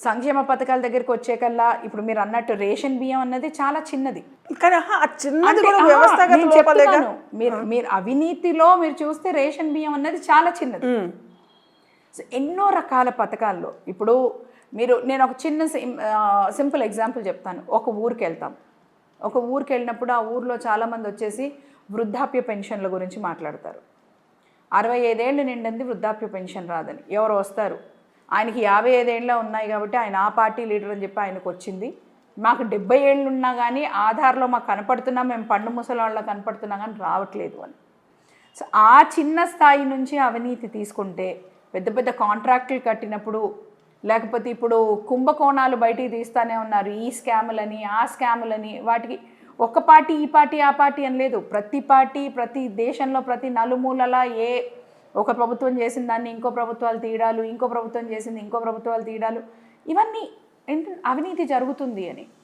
సంక్షేమ పథకాల దగ్గరికి వచ్చేకల్లా ఇప్పుడు మీరు అన్నట్టు రేషన్ బియ్యం అన్నది చాలా చిన్నది. కానీ ఆ చిన్నది అంటే కూడా వ్యవస్థాగత నేను లోపాలేగా. చెప్తున్నాను, మీరు అవినీతిలో మీరు చూస్తే రేషన్ బియ్యం అన్నది చాలా చిన్నది. సో ఎన్నో రకాల పథకాల్లో ఇప్పుడు నేను ఒక చిన్న సింపుల్ ఎగ్జాంపుల్ చెప్తాను. ఒక ఊరికి వెళ్తాం. ఒక ఊరికి వెళ్ళినప్పుడు ఆ ఊర్లో చాలామంది వచ్చేసి వృద్ధాప్య పెన్షన్ల గురించి మాట్లాడతారు. 65 ఏళ్ళు నిండింది వృద్ధాప్య పెన్షన్ రాదని. ఎవరు వస్తారు, ఆయనకి 55 ఏళ్ళ ఉన్నాయి కాబట్టి ఆయన ఆ పార్టీ లీడర్ అని చెప్పి ఆయనకు వచ్చింది. మాకు 70 ఏళ్ళు ఉన్నా కానీ ఆధార్లో మాకు కనపడుతున్నాం, మేము పండు ముసలాళ్ళ కనపడుతున్నాం కానీ రావట్లేదు అని. సో ఆ చిన్న స్థాయి నుంచి అవినీతి తీసుకుంటే పెద్ద పెద్ద కాంట్రాక్టులు కట్టినప్పుడు, లేకపోతే ఇప్పుడు కుంభకోణాలు బయటికి తీస్తూనే ఉన్నారు. ఈ స్కాములని ఆ స్కాములని, వాటికి ఒక్క పార్టీ ఈ పార్టీ ఆ పార్టీ అని లేదు. ప్రతి పార్టీ ప్రతి దేశంలో ప్రతి నలుమూలలా ఒక ప్రభుత్వం చేసిన దాన్ని ఇంకో ప్రభుత్వాలు తీయడాలు, ఇంకో ప్రభుత్వం చేసింది ఇంకో ప్రభుత్వాలు తీయడాలు, ఇవన్నీ అవినీతి జరుగుతుంది అని.